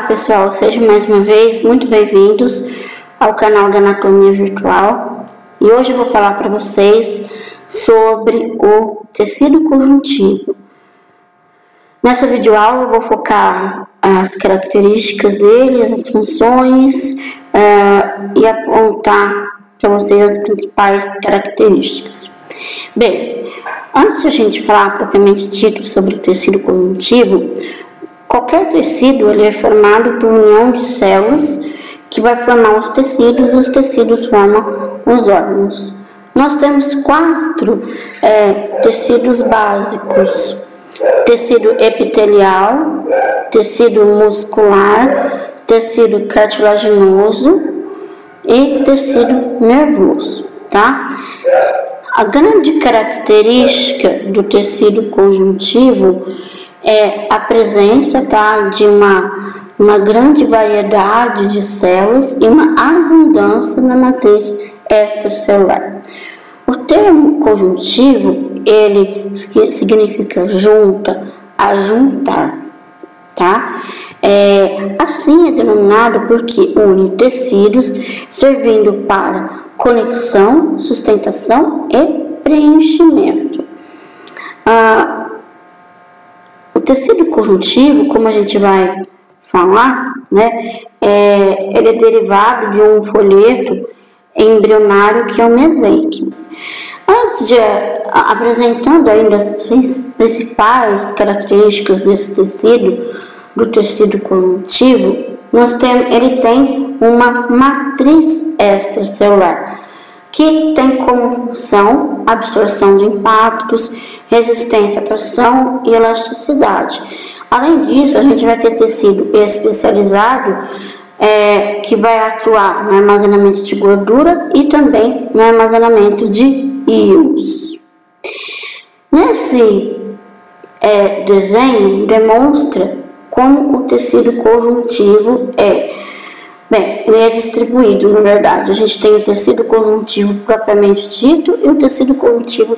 pessoal, sejam mais uma vez muito bem-vindos ao canal da Anatomia Virtual. E hoje eu vou falar para vocês sobre o tecido conjuntivo. Nessa videoaula eu vou focar as características dele, as funções e apontar para vocês as principais características. Bem, antes de a gente falar propriamente dito sobre o tecido conjuntivo, qualquer tecido ele é formado por união de células que vai formar os tecidos e os tecidos formam os órgãos. Nós temos 4 tecidos básicos: tecido epitelial, tecido muscular, tecido cartilaginoso e tecido nervoso, tá? A grande característica do tecido conjuntivo é a presença, tá, de uma grande variedade de células e uma abundância na matriz extracelular. O termo conjuntivo, ele significa junta, ajuntar, tá? Assim é denominado porque une tecidos servindo para conexão, sustentação e preenchimento. O tecido conjuntivo, como a gente vai falar, né, ele é derivado de um folheto embrionário que é o mesênquimo. Antes de apresentando ainda as principais características desse tecido, do tecido conjuntivo, ele tem uma matriz extracelular, que tem como função absorção de impactos, resistência à tração e elasticidade. Além disso, a gente vai ter tecido especializado que vai atuar no armazenamento de gordura e também no armazenamento de íons. Nesse desenho demonstra como o tecido conjuntivo ele é distribuído, na verdade. A gente tem o tecido conjuntivo propriamente dito e o tecido conjuntivo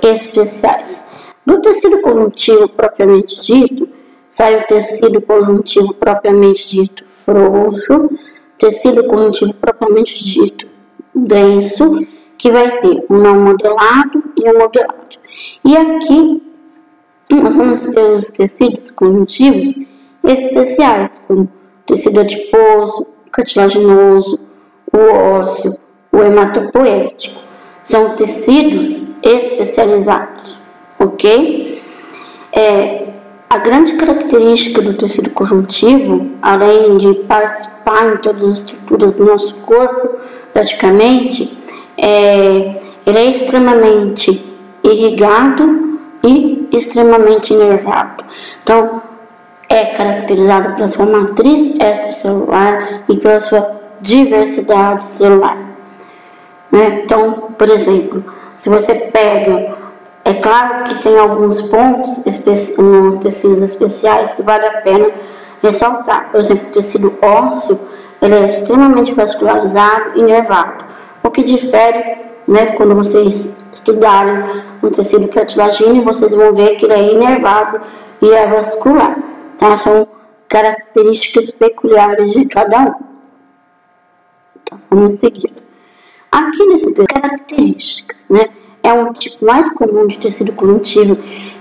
especiais. Do tecido conjuntivo propriamente dito, sai o tecido conjuntivo propriamente dito frouxo, tecido conjuntivo propriamente dito denso, que vai ter um não modelado e um modelado. E aqui nós vamos ter os tecidos conjuntivos especiais, como tecido adiposo, cartilaginoso, o ósseo, o hematopoético. São tecidos especializados, ok? A grande característica do tecido conjuntivo, além de participar em todas as estruturas do nosso corpo, praticamente, ele é extremamente irrigado e extremamente inervado. Então, é caracterizado pela sua matriz extracelular e pela sua diversidade celular, né? Então, por exemplo, se você pega, é claro que tem alguns pontos nos tecidos especiais que vale a pena ressaltar. Por exemplo, o tecido ósseo, ele é extremamente vascularizado e nervado, o que difere, né, quando vocês estudarem o tecido cartilagíneo, vocês vão ver que ele é inervado e é vascular. Tá? São características peculiares de cada um. Então, vamos seguir. Aqui nesse tecido, características, né? É um tipo mais comum de tecido conjuntivo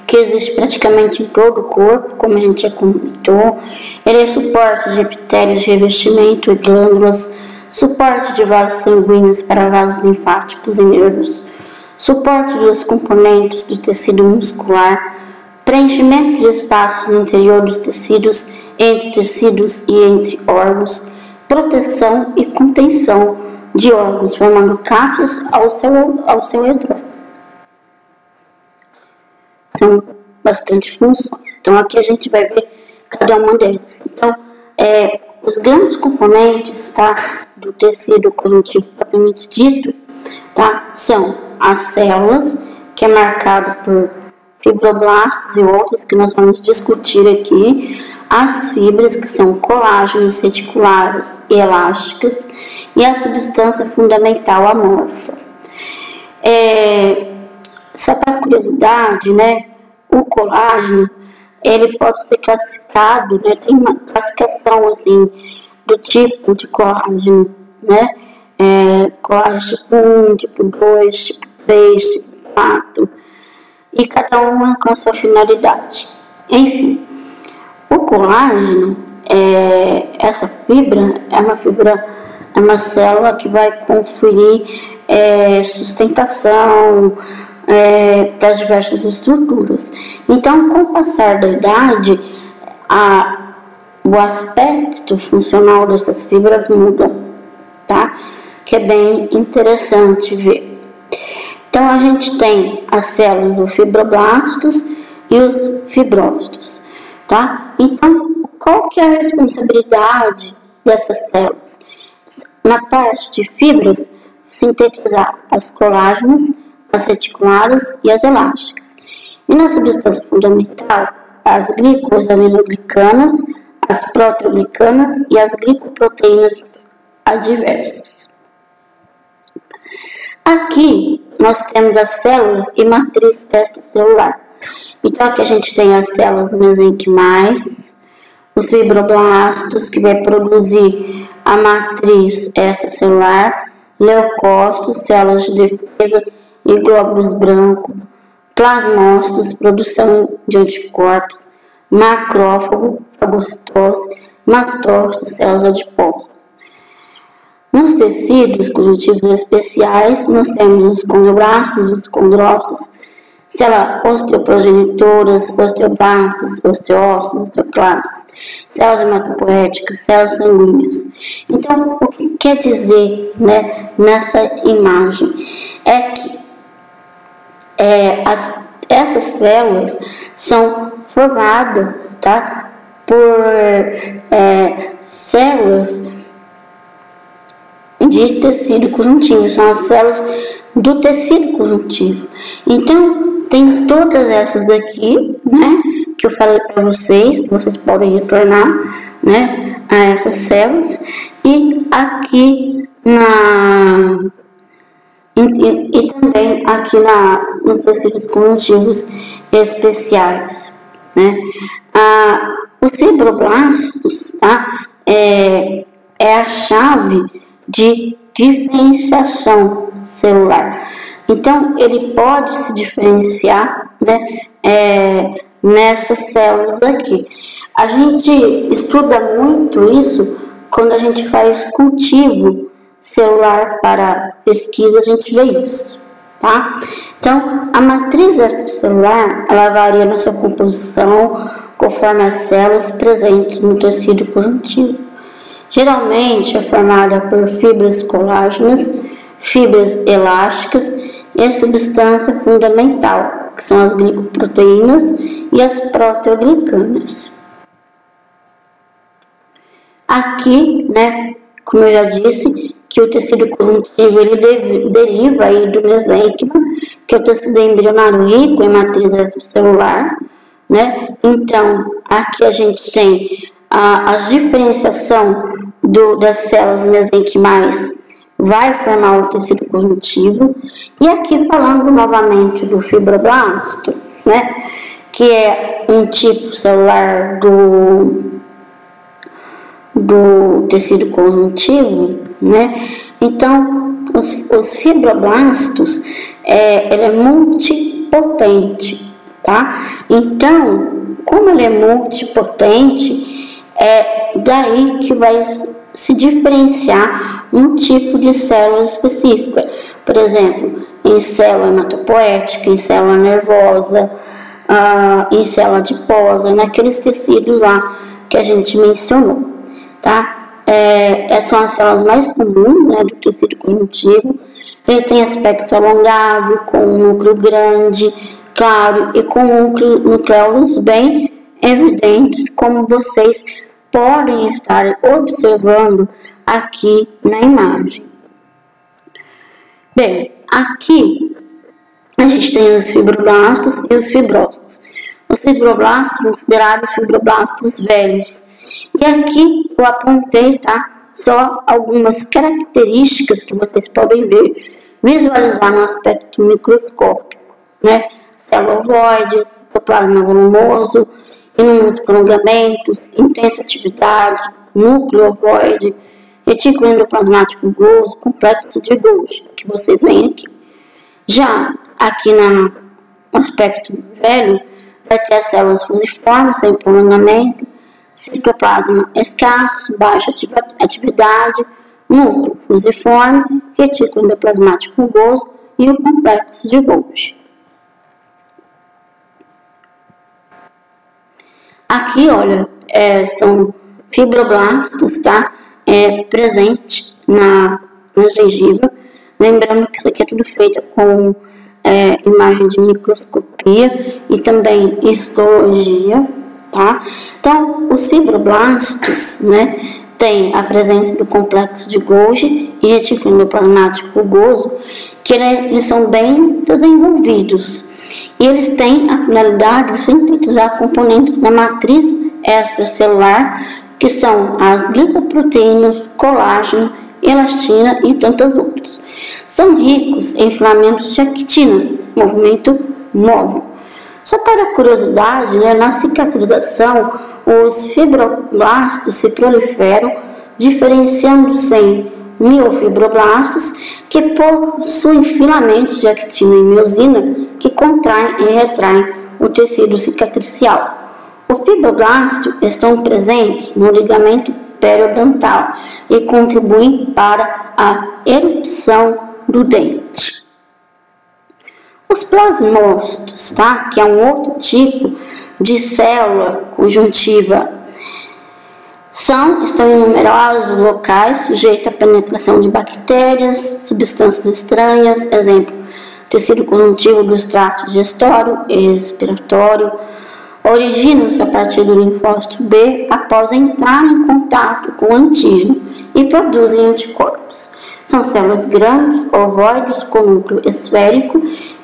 que existe praticamente em todo o corpo, como a gente já comentou. Ele é suporte de epitélios de revestimento e glândulas, suporte de vasos sanguíneos para vasos linfáticos e nervos, suporte dos componentes do tecido muscular, preenchimento de espaços no interior dos tecidos, entre tecidos e entre órgãos, proteção e contenção de órgãos, formando cápsulas ao seu redor. São bastante funções. Então, aqui a gente vai ver cada uma delas. Então, os grandes componentes, tá, do tecido conjuntivo propriamente dito, tá, são as células, que é marcado por fibroblastos e outros que nós vamos discutir aqui, as fibras, que são colágenos reticulares e elásticas, e a substância fundamental amorfa. Só para curiosidade, né, o colágeno ele pode ser classificado, né? Tem uma classificação assim do tipo de colágeno, né? Colágeno tipo 1, tipo 2, tipo 3, tipo 4, e cada uma com a sua finalidade. Enfim, o colágeno, essa fibra é uma célula que vai conferir sustentação para diversas estruturas. Então, com o passar da idade, o aspecto funcional dessas fibras muda, tá? Que é bem interessante ver. Então, a gente tem as células, os fibroblastos e os fibrócitos, tá? Então, qual que é a responsabilidade dessas células? Na parte de fibras, sintetizar as colágenas, as reticulares e as elásticas. E na substância fundamental, as glicosaminoglicanas, as proteoglicanas e as glicoproteínas adversas. Aqui nós temos as células e matriz extracelular. Então aqui a gente tem as células mesenquimais, os fibroblastos, que vai produzir a matriz extracelular, leucócitos, células de defesa e glóbulos brancos, plasmócitos, produção de anticorpos, macrófago, fagocitose, mastócitos, células adiposas. Nos tecidos conjuntivos especiais, nós temos os condroblastos, os condrócitos, células osteoprogenitoras, osteoblastos, osteócitos, osteoclastos, células hematopoéticas, células sanguíneas. Então, o que quer dizer, né, nessa imagem? É que essas células são formadas, tá, por células de tecido conjuntivo, são as células do tecido conjuntivo. Então, tem todas essas daqui, né, que eu falei para vocês, que vocês podem retornar, né, a essas células, e aqui e também aqui nos tecidos conjuntivos especiais, né. Os fibroblastos, tá, é a chave de diferenciação celular. Então, ele pode se diferenciar, né, nessas células aqui. A gente estuda muito isso quando a gente faz cultivo celular para pesquisa, a gente vê isso, tá? Então, a matriz extracelular, ela varia na sua composição conforme as células presentes no tecido conjuntivo. Geralmente é formada por fibras colágenas, fibras elásticas e a substância fundamental, que são as glicoproteínas e as proteoglicanas. Aqui, né, como eu já disse, que o tecido conjuntivo ele deriva aí do mesênquima, que é o tecido embrionário rico em matriz extracelular, né? Então, aqui a gente tem a diferenciação das células mesenquimais vai formar o tecido conjuntivo. E aqui falando novamente do fibroblasto, né, que é um tipo celular do tecido conjuntivo, né? Então, os fibroblastos, ele é multipotente, tá? Então, como ele é multipotente, é daí que vai se diferenciar um tipo de célula específica. Por exemplo, em célula hematopoética, em célula nervosa, em célula adiposa, naqueles tecidos lá que a gente mencionou, tá? Essas são as células mais comuns, né, do tecido conjuntivo. Ele tem aspecto alongado, com um núcleo grande, claro, e com nucleolos bem evidentes, como vocês podem estar observando aqui na imagem. Bem, aqui a gente tem os fibroblastos e os fibrócitos. Os fibroblastos são considerados fibroblastos velhos. E aqui eu apontei, tá, só algumas características que vocês podem visualizar no aspecto microscópico, né? Célula ovoide, citoplasma volumoso inúmeros prolongamentos, intensa atividade, núcleo ovoide, retículo endoplasmático Golgi, complexo de Golgi, que vocês veem aqui. Já aqui no aspecto velho, vai ter as células fusiformes, sem prolongamento, citoplasma escasso, baixa atividade, núcleo fusiforme, retículo endoplasmático Golgi e o complexo de Golgi. Aqui, olha, são fibroblastos, tá? Presente na gengiva. Lembrando que isso aqui é tudo feito com imagem de microscopia e também histologia, tá? Então, os fibroblastos, né, tem a presença do complexo de Golgi e retículo endoplasmático Golgi, que eles são bem desenvolvidos. E eles têm a finalidade de sintetizar componentes da matriz extracelular, que são as glicoproteínas, colágeno, elastina e tantas outras. São ricos em filamentos de actina, movimento móvel. Só para curiosidade, né, na cicatrização, os fibroblastos se proliferam, diferenciando-se em miofibroblastos, que possuem filamentos de actina e miosina, que contraem e retraem o tecido cicatricial. Os fibroblastos estão presentes no ligamento periodontal e contribuem para a erupção do dente. Os plasmócitos, tá? Que é um outro tipo de célula conjuntiva, estão em numerosos locais, sujeitos à penetração de bactérias, substâncias estranhas, exemplo, tecido conjuntivo dos tratos digestório e respiratório, originam-se a partir do linfócito B após entrar em contato com o antígeno e produzem anticorpos. São células grandes, ovoides, com núcleo esférico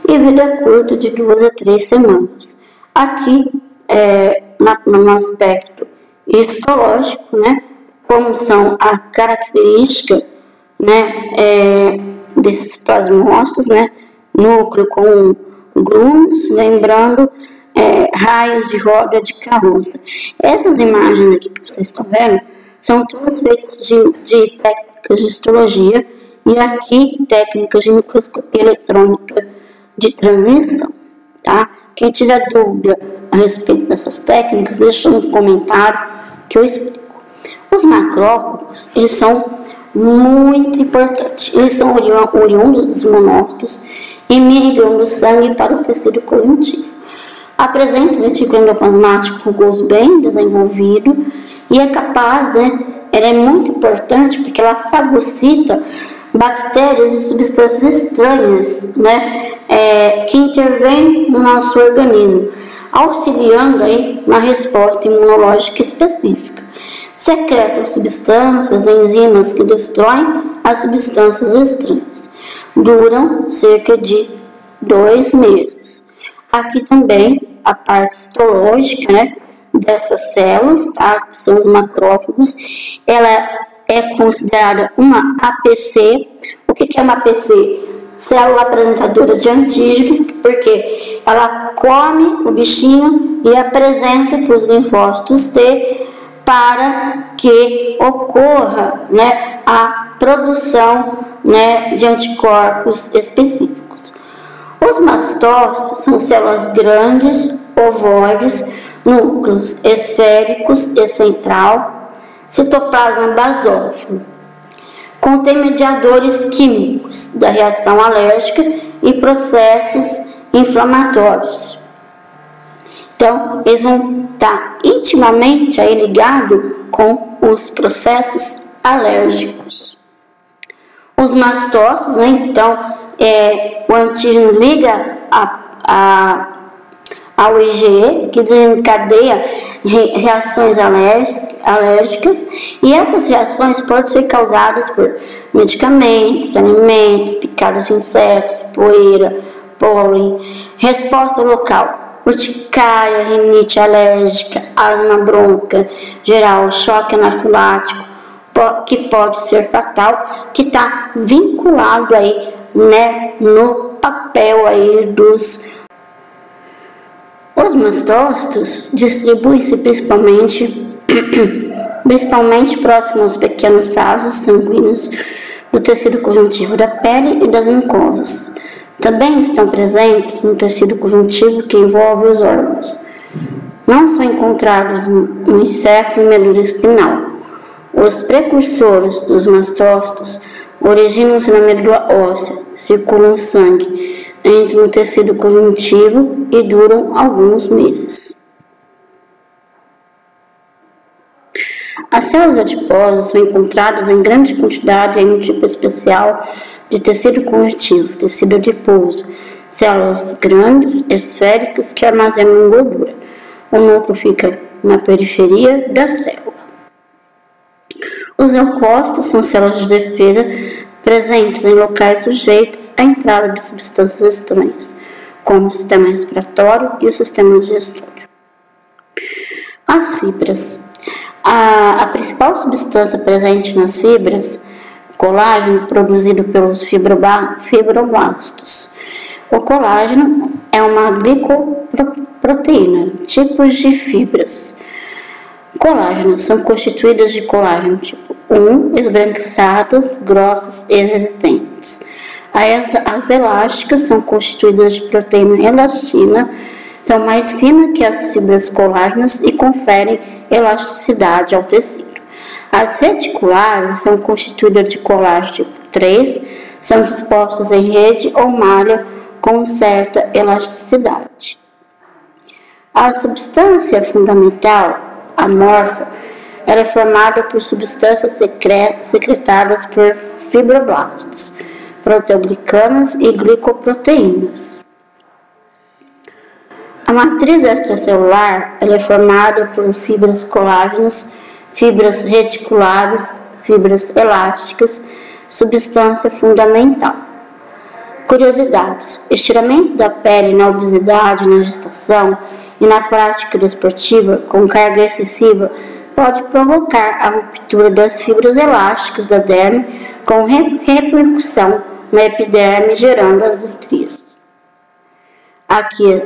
e vida curta de 2 a 3 semanas. Aqui, no aspecto histológico, né, como são a característica, né, desses plasmócitos, né, núcleo com grumos, lembrando raios de roda de carroça. Essas imagens aqui que vocês estão vendo são todas feitas de técnicas de histologia e aqui técnicas de microscopia eletrônica de transmissão, tá? Quem tiver dúvida a respeito dessas técnicas, deixa um comentário que eu explico. Os macrófagos, eles são muito importantes. Eles são oriundos dos monócitos e migram do sangue para o tecido conjuntivo. Apresenta um retículo endoplasmático Golgi bem desenvolvido e é capaz, né, ela é muito importante porque ela fagocita bactérias e substâncias estranhas, né, que intervêm no nosso organismo, auxiliando aí na resposta imunológica específica. Secretam substâncias, enzimas que destroem as substâncias estranhas. Duram cerca de 2 meses. Aqui também a parte histológica, né, dessas células, tá, que são os macrófagos. Ela é considerada uma APC. O que é uma APC? Célula apresentadora de antígeno, porque ela come o bichinho e apresenta para os linfócitos T para que ocorra, né, a produção, né, de anticorpos específicos. Os mastócitos são células grandes, ovoides, núcleos esféricos e central, citoplasma basófilo. Contém mediadores químicos da reação alérgica e processos inflamatórios. Então, eles vão estar intimamente aí ligados com os processos alérgicos. Os mastócitos, né, então, o antígeno liga ao IgE, que desencadeia reações alérgicas, e essas reações podem ser causadas por medicamentos, alimentos, picadas de insetos, poeira, pólen. Resposta local: urticária, rinite alérgica, asma bronca geral, choque anafilático, que pode ser fatal, que está vinculado aí, né, no papel aí dos Os mastócitos distribuem-se principalmente próximo aos pequenos vasos sanguíneos do tecido conjuntivo da pele e das mucosas. Também estão presentes no tecido conjuntivo que envolve os órgãos. Não são encontrados no encéfalo e medula espinal. Os precursores dos mastócitos originam-se na medula óssea, circulam o sangue, entram no tecido conjuntivo e duram alguns meses. As células adiposas são encontradas em grande quantidade em um tipo especial de tecido conjuntivo, tecido adiposo, células grandes, esféricas, que armazenam gordura. O núcleo fica na periferia da célula. Os leucócitos são células de defesa presentes em locais sujeitos à entrada de substâncias estranhas, como o sistema respiratório e o sistema digestório. As fibras. A principal substância presente nas fibras, colágeno, produzido pelos fibroblastos. O colágeno é uma glicoproteína, tipos de fibras. Colágenos são constituídas de colágeno tipo 1, esbranquiçadas, grossas e resistentes. As elásticas são constituídas de proteína elastina, são mais finas que as fibras colágenas e conferem elasticidade ao tecido. As reticulares são constituídas de colágeno tipo 3, são dispostas em rede ou malha com certa elasticidade. A substância fundamental, amorfa, ela é formada por substâncias secretadas por fibroblastos, proteoglicanas e glicoproteínas. A matriz extracelular ela é formada por fibras colágenas, fibras reticulares, fibras elásticas, substância fundamental. Curiosidades: estiramento da pele na obesidade, na gestação e na prática desportiva com carga excessiva pode provocar a ruptura das fibras elásticas da derme com repercussão na epiderme, gerando as estrias. Aqui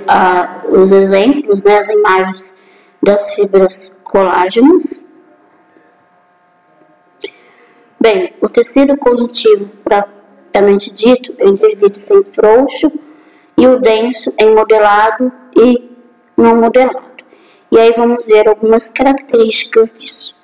os exemplos, as imagens das fibras colágenas. Bem, o tecido conjuntivo propriamente dito, ele divide-se em frouxo e o denso em modelado e não modelado. E aí vamos ver algumas características disso.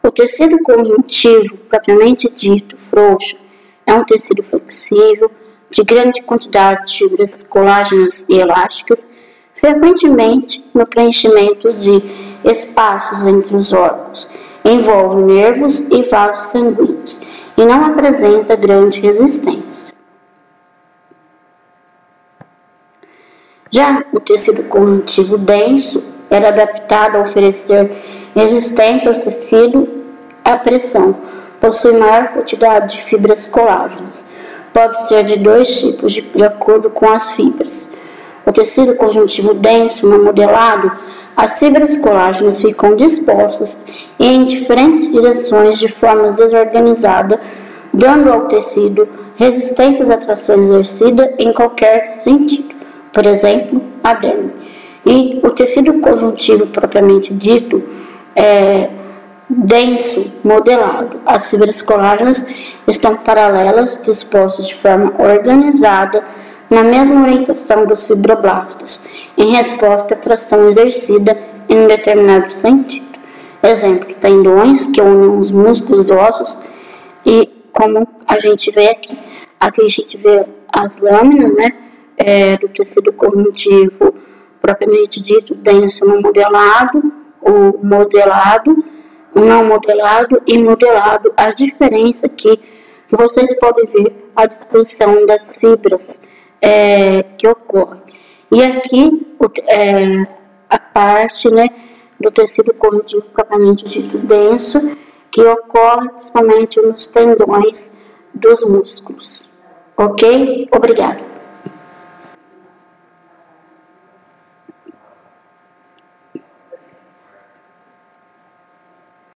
O tecido conjuntivo propriamente dito, frouxo, é um tecido flexível, de grande quantidade de fibras colágenas e elásticas, frequentemente no preenchimento de espaços entre os órgãos, envolve nervos e vasos sanguíneos e não apresenta grande resistência. Já o tecido conjuntivo denso era adaptado a oferecer resistência ao tecido à pressão, possui maior quantidade de fibras colágenas. Pode ser de dois tipos, de acordo com as fibras. O tecido conjuntivo denso, não modelado, as fibras colágenas ficam dispostas em diferentes direções de forma desorganizada, dando ao tecido resistências à tração exercida em qualquer sentido, por exemplo, a derme. E o tecido conjuntivo propriamente dito é denso, modelado. As fibras colágenas estão paralelas, dispostas de forma organizada na mesma orientação dos fibroblastos, em resposta à tração exercida em um determinado sentido. Exemplo, tendões que unem os músculos e ossos e como a gente vê aqui. Aqui a gente vê as lâminas, do tecido conjuntivo propriamente dito, denso não modelado, o modelado, não modelado e modelado. A diferença aqui que vocês podem ver a disposição das fibras que ocorre. E aqui a parte do tecido conjuntivo propriamente dito denso, que ocorre principalmente nos tendões dos músculos. Ok? Obrigado.